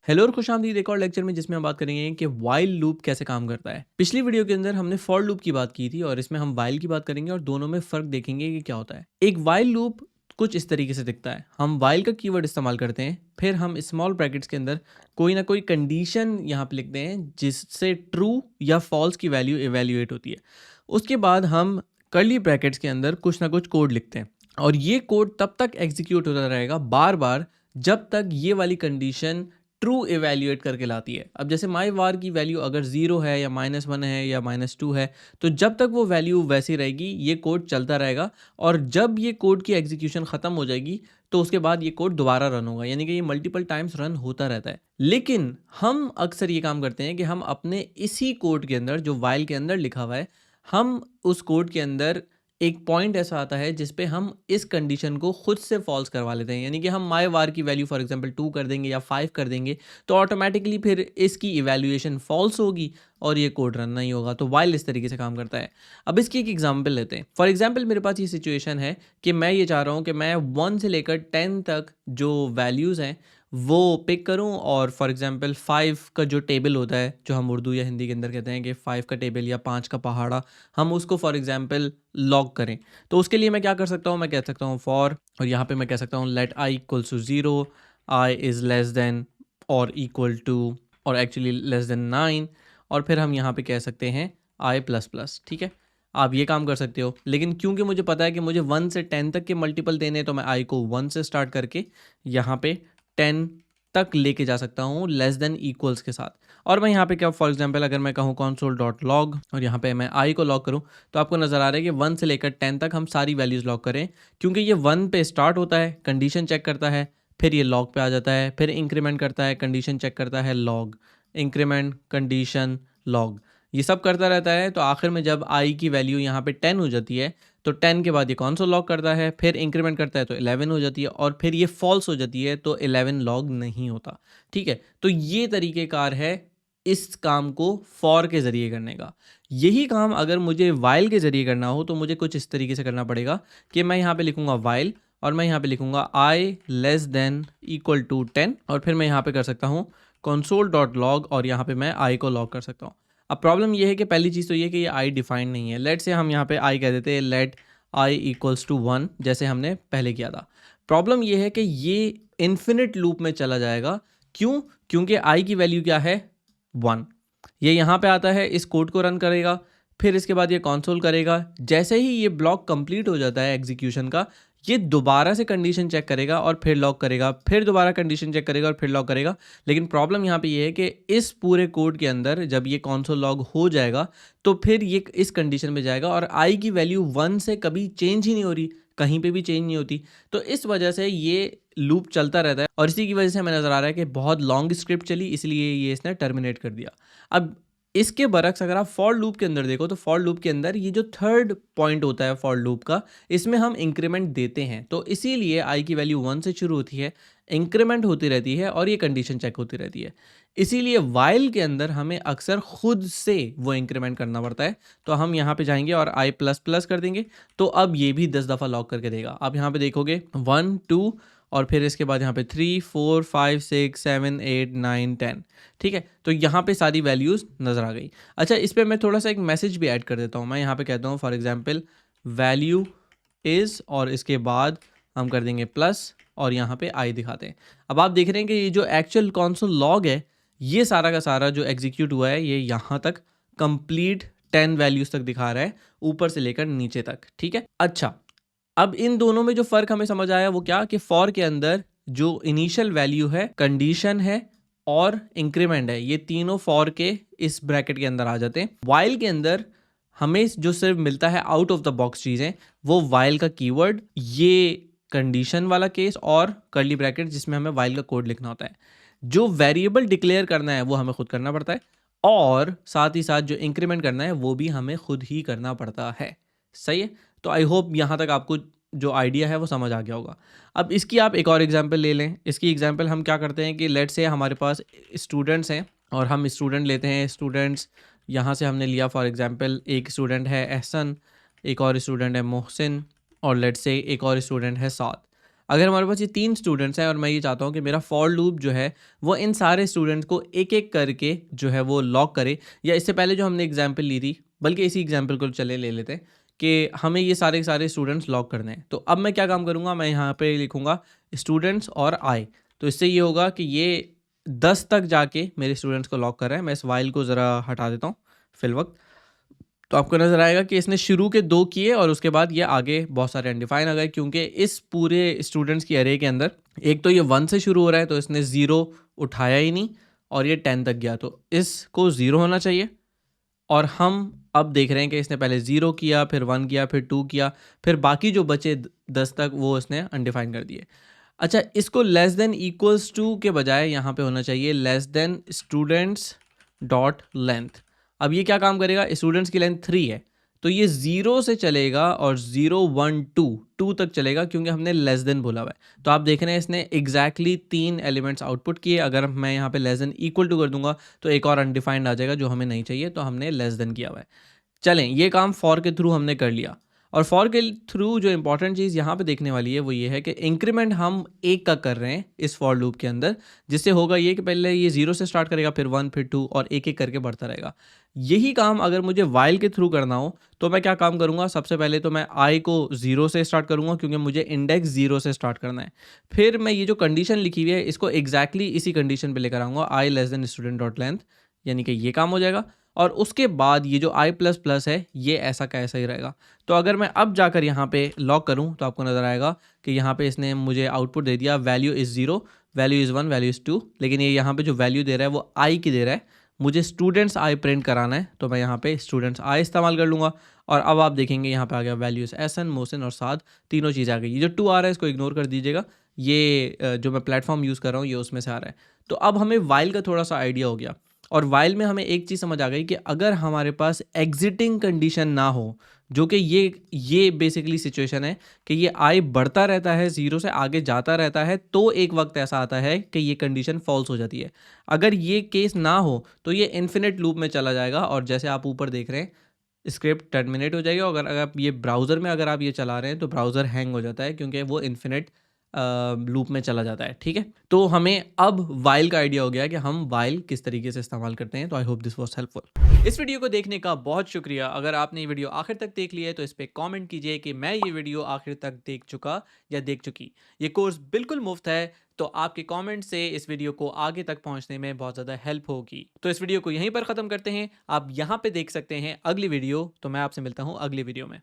Hello और खुशामदीद एक और लेक्चर में जिसमें हम बात करेंगे कि वाइल लूप कैसे काम करता है। पिछली वीडियो के अंदर हमने फॉर लूप की बात की थी और इसमें हम वाइल की बात करेंगे और दोनों में फ़र्क देखेंगे कि क्या होता है। एक वाइल लूप कुछ इस तरीके से दिखता है। हम वाइल का कीवर्ड इस्तेमाल करते हैं, फिर हम स्मॉल ब्रैकेट्स के अंदर कोई ना कोई कंडीशन यहाँ पे लिखते हैं जिससे ट्रू या फॉल्स की वैल्यू इवेल्युएट होती है। उसके बाद हम कर्ली ब्रैकेट्स के अंदर कुछ ना कुछ कोड लिखते हैं और ये कोड तब तक एग्जीक्यूट होता रहेगा बार बार जब तक ये वाली कंडीशन ट्रू इवेल्युएट करके लाती है। अब जैसे माई वार की वैल्यू अगर 0 है या -1 है या -2 है, तो जब तक वो वैल्यू वैसी रहेगी ये कोड चलता रहेगा और जब ये कोड की एग्जीक्यूशन ख़त्म हो जाएगी तो उसके बाद ये कोड दोबारा रन होगा, यानी कि ये मल्टीपल टाइम्स रन होता रहता है। लेकिन हम अक्सर ये काम करते हैं कि हम अपने इसी कोड के अंदर जो वाइल के अंदर लिखा हुआ है, हम उस कोड के अंदर एक पॉइंट ऐसा आता है जिस पे हम इस कंडीशन को खुद से फॉल्स करवा लेते हैं, यानी कि हम माई वार की वैल्यू फॉर एग्जांपल 2 कर देंगे या 5 कर देंगे तो ऑटोमेटिकली फिर इसकी इवैल्यूएशन फॉल्स होगी और ये कोड रन नहीं होगा। तो वाइल इस तरीके से काम करता है। अब इसकी एक एग्जांपल लेते हैं। फॉर एग्जांपल मेरे पास ये सिचुएशन है कि मैं ये चाह रहा हूँ कि मैं 1 से लेकर 10 तक जो वैल्यूज़ हैं वो पिक करूं और फॉर एग्जांपल 5 का जो टेबल होता है, जो हम उर्दू या हिंदी के अंदर कहते हैं कि 5 का टेबल या 5 का पहाड़ा, हम उसको फॉर एग्जांपल लॉग करें। तो उसके लिए मैं क्या कर सकता हूँ, मैं कह सकता हूँ फॉर, और यहाँ पे मैं कह सकता हूँ let I equals to 0, I is less than और इक्वल टू और एक्चुअली लेस देन 9, और फिर हम यहाँ पे कह सकते हैं आई प्लस प्लस। ठीक है, आप ये काम कर सकते हो, लेकिन क्योंकि मुझे पता है कि मुझे 1 से 10 तक के मल्टीपल देने हैं तो मैं आई को 1 से स्टार्ट करके यहाँ पे 10 तक लेके जा सकता हूँ लेस देन इक्वल्स के साथ। और मैं यहाँ पे क्या फॉर एग्जांपल अगर मैं कहूँ console डॉट लॉग और यहाँ पे मैं आई को लॉग करूँ तो आपको नज़र आ रहा है कि 1 से लेकर 10 तक हम सारी वैल्यूज़ लॉग करें, क्योंकि ये 1 पे स्टार्ट होता है, कंडीशन चेक करता है, फिर ये लॉग पे आ जाता है, फिर इंक्रीमेंट करता है, कंडीशन चेक करता है, लॉग, इंक्रीमेंट, कंडीशन, लॉग, ये सब करता रहता है। तो आखिर में जब आई की वैल्यू यहाँ पे 10 हो जाती है तो 10 के बाद ये console लॉग करता है, फिर इंक्रीमेंट करता है तो 11 हो जाती है और फिर ये फॉल्स हो जाती है तो 11 लॉग नहीं होता। ठीक है, तो ये तरीक़ेकार है इस काम को फॉर के ज़रिए करने का। यही काम अगर मुझे वाइल के ज़रिए करना हो तो मुझे कुछ इस तरीके से करना पड़ेगा कि मैं यहाँ पे लिखूँगा वाइल और मैं यहाँ पे लिखूँगा आई लेस देन इक्वल टू 10 और फिर मैं यहाँ पे कर सकता हूँ console डॉट लॉग और यहाँ पे मैं आई को लॉग कर सकता हूँ। अब प्रॉब्लम ये है कि पहली चीज़ तो ये कि ये आई डिफाइंड नहीं है। लेट से हम यहाँ पे आई कह देते हैं लेट आई इक्वल्स टू 1 जैसे हमने पहले किया था। प्रॉब्लम ये है कि ये इन्फिनिट लूप में चला जाएगा। क्यों? क्योंकि आई की वैल्यू क्या है 1। ये यहाँ पे आता है, इस कोड को रन करेगा, फिर इसके बाद ये कंसोल करेगा। जैसे ही ये ब्लॉक कंप्लीट हो जाता है एग्जीक्यूशन का, ये दोबारा से कंडीशन चेक करेगा और फिर लॉक करेगा, फिर दोबारा कंडीशन चेक करेगा और फिर लॉक करेगा। लेकिन प्रॉब्लम यहाँ पे ये है कि इस पूरे कोड के अंदर जब ये कंसोल लॉग हो जाएगा तो फिर ये इस कंडीशन में जाएगा और आई की वैल्यू 1 से कभी चेंज ही नहीं हो रही, कहीं पे भी चेंज नहीं होती। तो इस वजह से ये लूप चलता रहता है और इसी की वजह से हमें नज़र आ रहा है कि बहुत लॉन्ग स्क्रिप्ट चली, इसलिए ये इसने टर्मिनेट कर दिया। अब इसके बरक्स अगर आप फॉर लूप के अंदर देखो तो फॉर लूप के अंदर ये जो थर्ड पॉइंट होता है फॉर लूप का, इसमें हम इंक्रीमेंट देते हैं, तो इसीलिए आई की वैल्यू 1 से शुरू होती है, इंक्रीमेंट होती रहती है और ये कंडीशन चेक होती रहती है। इसीलिए वाइल के अंदर हमें अक्सर खुद से वो इंक्रीमेंट करना पड़ता है। तो हम यहाँ पे जाएंगे और आई प्लस प्लस कर देंगे, तो अब ये भी 10 दफ़ा लॉक करके देगा। आप यहाँ पे देखोगे 1 2 और फिर इसके बाद यहाँ पे 3 4 5 6 7 8 9 10। ठीक है, तो यहाँ पे सारी वैल्यूज़ नज़र आ गई। अच्छा, इस पर मैं थोड़ा सा एक मैसेज भी ऐड कर देता हूँ। मैं यहाँ पे कहता हूँ फॉर एग्जांपल वैल्यू इज़ और इसके बाद हम कर देंगे प्लस और यहाँ पे आई दिखाते हैं। अब आप देख रहे हैं कि ये जो एक्चुअल कंसोल लॉग है, ये सारा का सारा जो एग्जीक्यूट हुआ है ये यहाँ तक कंप्लीट 10 वैल्यूज़ तक दिखा रहा है, ऊपर से लेकर नीचे तक। ठीक है, अच्छा, अब इन दोनों में जो फ़र्क हमें समझ आया वो क्या कि फॉर के अंदर जो इनिशियल वैल्यू है, कंडीशन है और इंक्रीमेंट है, ये तीनों फॉर के इस ब्रैकेट के अंदर आ जाते हैं। वाइल के अंदर हमें जो सिर्फ मिलता है आउट ऑफ द बॉक्स चीज़ें, वो वाइल का कीवर्ड, ये कंडीशन वाला केस और कर्ली ब्रैकेट जिसमें हमें वाइल का कोड लिखना होता है। जो वेरिएबल डिक्लेयर करना है वो हमें खुद करना पड़ता है और साथ ही साथ जो इंक्रीमेंट करना है वो भी हमें खुद ही करना पड़ता है। सही है, तो आई होप यहाँ तक आपको जो आइडिया है वो समझ आ गया होगा। अब इसकी आप एक और एग्जांपल ले लें। इसकी एग्जांपल हम क्या करते हैं कि लेट से हमारे पास स्टूडेंट्स हैं और हम स्टूडेंट लेते हैं। स्टूडेंट्स यहाँ से हमने लिया फॉर एग्जांपल, एक स्टूडेंट है एहसन, एक और स्टूडेंट है मोहसिन और लेट से एक और स्टूडेंट है साद। अगर हमारे पास ये 3 स्टूडेंट्स हैं और मैं ये चाहता हूँ कि मेरा फॉर लूप जो है वो इन सारे स्टूडेंट्स को एक-एक करके जो है वो लॉक करे, या इससे पहले जो हमने एग्जांपल ली थी, बल्कि इसी एग्जांपल को चले ले लेते हैं कि हमें ये सारे के सारे स्टूडेंट्स लॉक करने हैं। तो अब मैं क्या काम करूँगा, मैं यहाँ पे लिखूँगा स्टूडेंट्स और आई। तो इससे ये होगा कि ये 10 तक जाके मेरे स्टूडेंट्स को लॉक कर रहा है। मैं इस व्हाइल को ज़रा हटा देता हूँ फिलवक्त। तो आपको नज़र आएगा कि इसने शुरू के 2 किए और उसके बाद ये आगे बहुत सारे अनडिफाइन आ गए, क्योंकि इस पूरे स्टूडेंट्स की अरे के अंदर एक तो ये 1 से शुरू हो रहा है, तो इसने 0 उठाया ही नहीं और ये 10 तक गया, तो इसको 0 होना चाहिए। और हम अब देख रहे हैं कि इसने पहले 0 किया, फिर 1 किया, फिर 2 किया, फिर बाकी जो बचे 10 तक वो इसने अनडिफाइन कर दिए। अच्छा, इसको लेस देन इक्वल्स टू के बजाय यहाँ पे होना चाहिए less than students dot length. अब ये क्या काम करेगा, स्टूडेंट्स की लेंथ 3 है, तो ये 0 से चलेगा और 0 1 2 तक चलेगा, क्योंकि हमने लेस देन बोला हुआ है। तो आप देख रहे हैं इसने एग्जैक्टली 3 एलिमेंट्स आउटपुट किए। अगर मैं यहाँ पे लेस देन इक्वल टू कर दूंगा तो एक और अनडिफाइंड आ जाएगा जो हमें नहीं चाहिए, तो हमने लेस देन किया हुआ है। चलें, ये काम फॉर के थ्रू हमने कर लिया। और फॉर के थ्रू जो इंपॉर्टेंट चीज़ यहाँ पे देखने वाली है वो ये है कि इंक्रीमेंट हम 1 का कर रहे हैं इस फॉर लूप के अंदर, जिससे होगा ये कि पहले ये 0 से स्टार्ट करेगा, फिर 1, फिर 2 और एक-एक करके बढ़ता रहेगा। यही काम अगर मुझे वाइल के थ्रू करना हो तो मैं क्या काम करूँगा, सबसे पहले तो मैं आई को 0 से स्टार्ट करूँगा, क्योंकि मुझे इंडेक्स 0 से स्टार्ट करना है। फिर मैं ये जो कंडीशन लिखी हुई है इसको एग्जैक्टली इसी कंडीशन पे लेकर आऊँगा, I less than student dot length, यानी कि ये काम हो जाएगा। और उसके बाद ये जो आई प्लस प्लस है ये ऐसा का ऐसा ही रहेगा। तो अगर मैं अब जाकर यहाँ पे लॉक करूँ तो आपको नज़र आएगा कि यहाँ पे इसने मुझे आउटपुट दे दिया value is 0, value is 1, value is 2, लेकिन ये यहाँ पे जो वैल्यू दे रहा है वो आई की दे रहा है। मुझे स्टूडेंट्स आई प्रिंट कराना है, तो मैं यहाँ पे स्टूडेंट्स आई इस्तेमाल कर लूँगा। और अब आप देखेंगे यहाँ पे आ गया वैल्यूज़ एसन, मोशन और साथ, तीनों चीज़ आ गई। ये जो 2 आ रहा है इसको इग्नोर कर दीजिएगा, ये जो मैं प्लेटफॉर्म यूज़ कर रहा हूँ ये उसमें से आ रहा है। तो अब हमें वाइल का थोड़ा सा आइडिया हो गया, और वाइल में हमें एक चीज़ समझ आ गई कि अगर हमारे पास एग्जिटिंग कंडीशन ना हो, जो कि ये बेसिकली सिचुएशन है कि ये आई बढ़ता रहता है, 0 से आगे जाता रहता है, तो एक वक्त ऐसा आता है कि ये कंडीशन फॉल्स हो जाती है। अगर ये केस ना हो तो ये इन्फिनिट लूप में चला जाएगा, और जैसे आप ऊपर देख रहे हैं स्क्रिप्ट टर्मिनेट हो जाएगी। अगर आप ये ब्राउज़र में अगर आप ये चला रहे हैं तो ब्राउज़र हैंग हो जाता है, क्योंकि वो इन्फिनिट लूप में चला जाता है। ठीक है, तो हमें अब वाइल का आइडिया हो गया कि हम वाइल किस तरीके से इस्तेमाल करते हैं। तो I hope this was helpful. इस वीडियो को देखने का बहुत शुक्रिया। अगर आपने ये वीडियो आखिर तक देख लिया है तो इस पे कमेंट कीजिए कि मैं ये वीडियो आखिर तक देख चुका या देख चुकी। ये कोर्स बिल्कुल मुफ्त है, तो आपके कमेंट से इस वीडियो को आगे तक पहुंचने में बहुत ज़्यादा हेल्प होगी। तो इस वीडियो को यहीं पर ख़त्म करते हैं। आप यहाँ पे देख सकते हैं अगली वीडियो। तो मैं आपसे मिलता हूँ अगली वीडियो में।